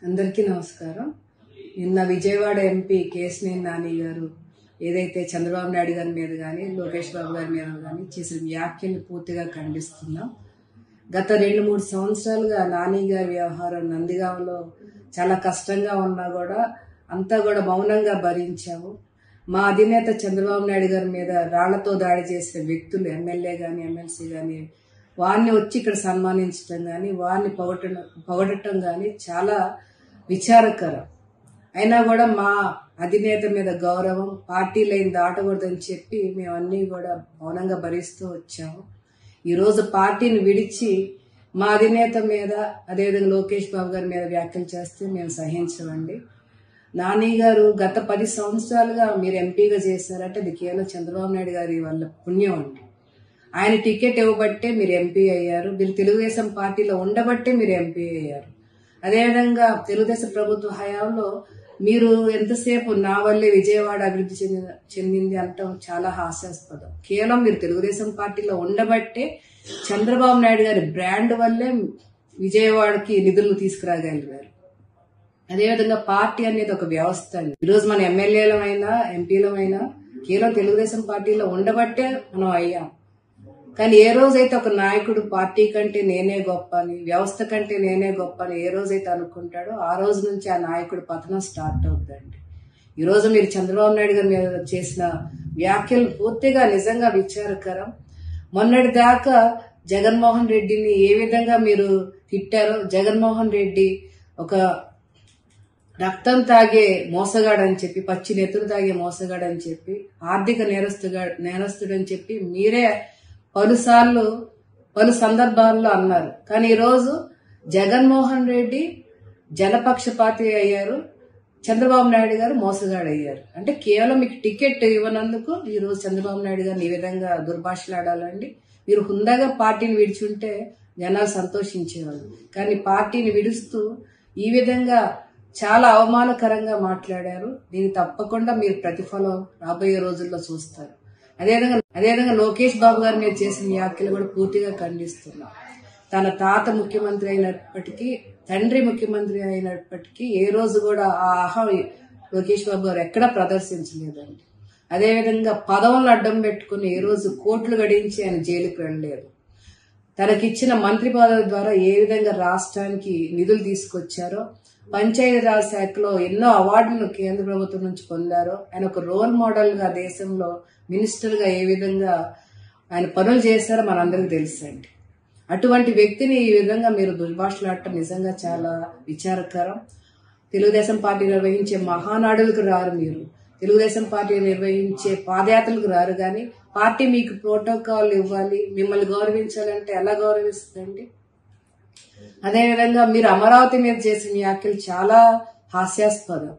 అందరికీ నమస్కారం. నిన్న విజయవాడ ఎంపీ కేశినేని నాని గారు ఏదైతే చంద్రబాబు నాయుడు గారి మీద కానీ లోకేష్ బాబు గారి మీద కానీ చేసిన వ్యాఖ్యలు పూర్తిగా ఖండిస్తున్నాం. గత 2-3 సంవత్సరాలుగా నాని గారి వ్యవహారం నందిగాంలో చాలా కష్టంగా ఉన్నా కూడా అంతా కూడా మౌనంగా భరించాము. మా అధినేత చంద్రబాబు నాయుడు గారి మీద రాళ్లతో దాడి చేసిన వ్యక్తులు ఎమ్మెల్యే కానీ ఎమ్మెల్సీ కానీ వారిని వచ్చి ఇక్కడ సన్మానించడం కానీ వారిని పొగడటం కానీ చాలా విచారకరం. అయినా కూడా మా అధినేత మీద గౌరవం, పార్టీ లైన్ దాటకూడదని చెప్పి మేము అన్నీ కూడా మౌనంగా భరిస్తూ వచ్చాము. ఈరోజు పార్టీని విడిచి మా అధినేత మీద అదేవిధంగా లోకేష్ బాబు గారి మీద వ్యాఖ్యలు చేస్తే మేము సహించమండి. నాని గారు గత 10 సంవత్సరాలుగా మీరు ఎంపీగా చేశారంటే అది కేవలం చంద్రబాబు నాయుడు గారి వల్ల పుణ్యం అండి. ఆయన టికెట్ ఇవ్వబట్టే మీరు ఎంపీ అయ్యారు. మీరు తెలుగుదేశం పార్టీలో ఉండబట్టే మీరు ఎంపీ అయ్యారు. అదేవిధంగా తెలుగుదేశం ప్రభుత్వ హయాంలో మీరు ఎంతసేపు నా వల్లే విజయవాడ అభివృద్ధి చెందింది అంటాం చాలా హాస్యాస్పదం. కేవలం మీరు తెలుగుదేశం పార్టీలో ఉండబట్టే చంద్రబాబు నాయుడు గారి బ్రాండ్ వల్లే విజయవాడకి నిధులు తీసుకురాగలిగారు. అదేవిధంగా పార్టీ అనేది ఒక వ్యవస్థ అండి. ఈరోజు మన ఎమ్మెల్యేలమైనా ఎంపీలమైనా కేవలం తెలుగుదేశం పార్టీలో ఉండబట్టే మనం అయ్యాం. కానీ ఏ రోజైతే ఒక నాయకుడు పార్టీ కంటే నేనే గొప్ప అని, వ్యవస్థ కంటే నేనే గొప్ప అని ఏ రోజైతే అనుకుంటాడో ఆ రోజు నుంచి ఆ నాయకుడు పతనం స్టార్ట్ అవుతుందండి. ఈరోజు మీరు చంద్రబాబు నాయుడు గారి మీద చేసిన వ్యాఖ్యలు పూర్తిగా నిజంగా విచారకరం. మొన్నటి దాకా జగన్మోహన్ రెడ్డిని ఏ విధంగా మీరు తిట్టారో, జగన్మోహన్ రెడ్డి ఒక రక్తం తాగే మోసగాడని చెప్పి, పచ్చి నెత్తులు తాగే మోసగాడని చెప్పి, ఆర్థిక నేరస్తుడని చెప్పి మీరే పలు సందర్భాల్లో అన్నారు. కానీ ఈరోజు జగన్మోహన్ రెడ్డి జనపక్షపాతి అయ్యారు, చంద్రబాబు నాయుడు గారు మోసగాడయ్యారు. అంటే కేవలం మీకు టికెట్ ఇవ్వనందుకు ఈరోజు చంద్రబాబు నాయుడు గారిని ఈ విధంగా దుర్భాషలాడాలండి. మీరు హుందాగా పార్టీని విడిచుంటే జనాలు సంతోషించేవాళ్ళు. కానీ పార్టీని విడుస్తూ ఈ విధంగా చాలా అవమానకరంగా మాట్లాడారు. దీనికి తప్పకుండా మీరు ప్రతిఫలం రాబోయే రోజుల్లో చూస్తారు. అదేవిధంగా లోకేష్ బాబు గారి మీద చేసిన వ్యాఖ్యలు కూడా పూర్తిగా ఖండిస్తున్నాం. తన తాత ముఖ్యమంత్రి అయినప్పటికీ, తండ్రి ముఖ్యమంత్రి అయినప్పటికీ ఏ రోజు కూడా ఆ ఆహా లోకేష్ బాబు గారు ఎక్కడా ప్రదర్శించలేదండి. అదేవిధంగా పదవులను అడ్డం పెట్టుకుని ఏ రోజు కోట్లు గడించి ఆయన జైలుకు వెళ్ళలేదు. తనకిచ్చిన మంత్రి పదవి ద్వారా ఏ విధంగా రాష్ట్రానికి నిధులు తీసుకొచ్చారో, పంచాయతీరాజ్ శాఖలో ఎన్నో అవార్డులను కేంద్ర ప్రభుత్వం నుంచి పొందారో, ఆయన ఒక రోల్ మోడల్ గా దేశంలో మినిస్టర్ గా ఏ విధంగా ఆయన పనులు చేశారో మనందరికీ తెలుసండి. అటువంటి వ్యక్తిని ఈ విధంగా మీరు దుర్భాషలాడటం నిజంగా చాలా విచారకరం. తెలుగుదేశం పార్టీ నిర్వహించే మహానాడులకు రారు మీరు, తెలుగుదేశం పార్టీ నిర్వహించే పాదయాత్రలకు రారు. కానీ పార్టీ మీకు ప్రోటోకాల్ ఇవ్వాలి, మిమ్మల్ని గౌరవించాలంటే ఎలా గౌరవిస్తుందండి? అదేవిధంగా మీరు అమరావతి మీద చేసిన వ్యాఖ్యలు చాలా హాస్యాస్పదం.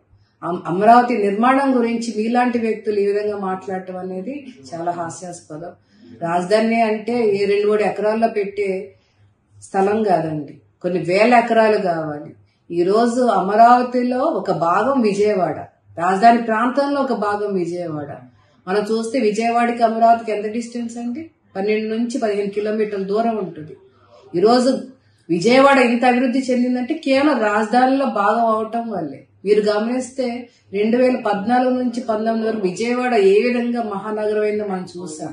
అమరావతి నిర్మాణం గురించి మీలాంటి వ్యక్తులు ఈ విధంగా మాట్లాడటం అనేది చాలా హాస్యాస్పదం. రాజధాని అంటే 2-3 ఎకరాల్లో పెట్టే స్థలం కాదండి, కొన్ని వేల ఎకరాలు కావాలి. ఈరోజు అమరావతిలో ఒక భాగం విజయవాడ, రాజధాని ప్రాంతంలో ఒక భాగం విజయవాడ. మనం చూస్తే విజయవాడకి అమరావతికి ఎంత డిస్టెన్స్ అండి? 12 నుంచి 15 కిలోమీటర్ల దూరం ఉంటుంది. ఈరోజు విజయవాడ ఇంత అభివృద్ధి చెందిందంటే కేవలం రాజధానిలో భాగం అవటం వల్లే. మీరు గమనిస్తే 2014 నుంచి 19 వరకు విజయవాడ ఏ విధంగా మహానగరం అయిందో మనం చూసాం.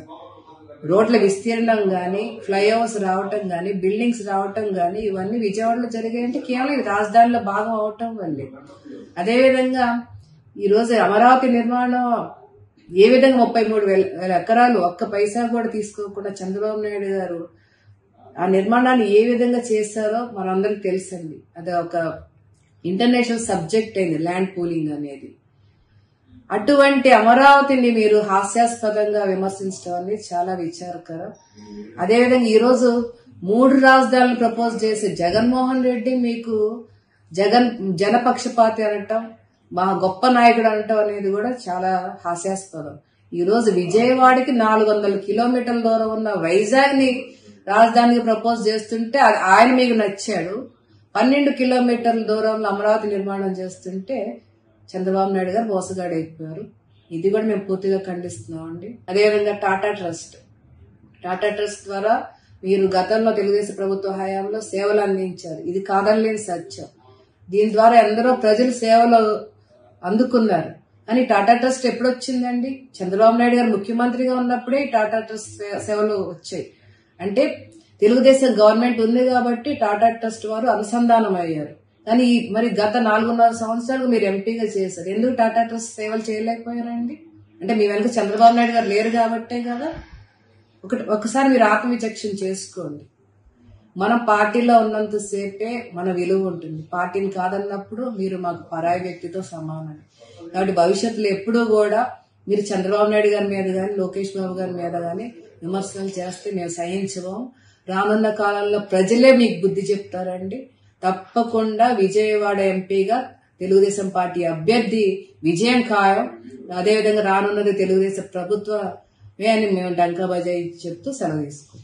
రోడ్ల విస్తీర్ణం గానీ, ఫ్లైఓవర్స్ రావటం గానీ, బిల్డింగ్స్ రావటం గానీ ఇవన్నీ విజయవాడలో జరిగాయంటే కేవలం ఇది రాజధానిలో భాగం అవటం వల్లే. అదేవిధంగా ఈరోజు అమరావతి నిర్మాణం ఏ విధంగా 33,000 ఎకరాలు ఒక్క పైసా కూడా తీసుకోకుండా చంద్రబాబు నాయుడు గారు ఆ నిర్మాణాన్ని ఏ విధంగా చేశారో మనందరికి తెలుసండి. అది ఒక ఇంటర్నేషనల్ సబ్జెక్ట్ అయింది ల్యాండ్ పూలింగ్ అనేది. అటువంటి అమరావతిని మీరు హాస్యాస్పదంగా విమర్శించడం అనేది చాలా విచారకరం. అదేవిధంగా ఈరోజు 3 రాజధానులు ప్రపోజ్ చేసి జగన్మోహన్ రెడ్డి మీకు జనపక్షపాతి అనటం, మా గొప్ప నాయకుడు అనటం అనేది కూడా చాలా హాస్యాస్పదం. ఈరోజు విజయవాడకి 400 కిలోమీటర్ల దూరం ఉన్న వైజాగ్ ని రాజధానికి ప్రపోజ్ చేస్తుంటే ఆయన మీకు నచ్చాడు. 12 కిలోమీటర్ల దూరంలో అమరావతి నిర్మాణం చేస్తుంటే చంద్రబాబు నాయుడు గారు మోసగాడైపోయారు. ఇది కూడా మేము పూర్తిగా ఖండిస్తున్నామండి. అదేవిధంగా టాటా ట్రస్ట్ ద్వారా మీరు గతంలో తెలుగుదేశం ప్రభుత్వ హయాంలో సేవలు అందించారు. ఇది కాదనలేని సత్యం. దీని ద్వారా ఎందరో ప్రజలు సేవలు అందుకున్నారు. కానీ టాటా ట్రస్ట్ ఎప్పుడు వచ్చిందండి? చంద్రబాబు నాయుడు గారు ముఖ్యమంత్రిగా ఉన్నప్పుడే టాటా ట్రస్ట్ సేవలు వచ్చాయి. అంటే తెలుగుదేశం గవర్నమెంట్ ఉంది కాబట్టి టాటా ట్రస్ట్ వారు అనుసంధానం అయ్యారు. కానీ మరి గత 4.5 సంవత్సరాలు మీరు ఎంపీగా చేశారు, ఎందుకు టాటా ట్రస్ట్ సేవలు చేయలేకపోయారండి? అంటే మీ వెనక చంద్రబాబు నాయుడు గారు లేరు కాబట్టే కదా. ఒకసారి మీరు ఆత్మవిచక్షణ చేసుకోండి. మనం పార్టీలో ఉన్నంతసేపే మన విలువ ఉంటుంది. పార్టీని కాదన్నప్పుడు మీరు మాకు పరాయి వ్యక్తితో సమానం. కాబట్టి భవిష్యత్తులో ఎప్పుడూ కూడా మీరు చంద్రబాబు నాయుడు గారి మీద కానీ లోకేష్ బాబు గారి మీద కానీ విమర్శలు చేస్తే మేము సహించము. రానున్న కాలంలో ప్రజలే మీకు బుద్ధి చెప్తారండి. తప్పకుండా విజయవాడ ఎంపీగా తెలుగుదేశం పార్టీ అభ్యర్థి విజయం ఖాయం. అదేవిధంగా రానున్నది తెలుగుదేశం ప్రభుత్వమే అని మేము డంకా బజాయి చెప్తూ సెలవు తీసుకుంటాం.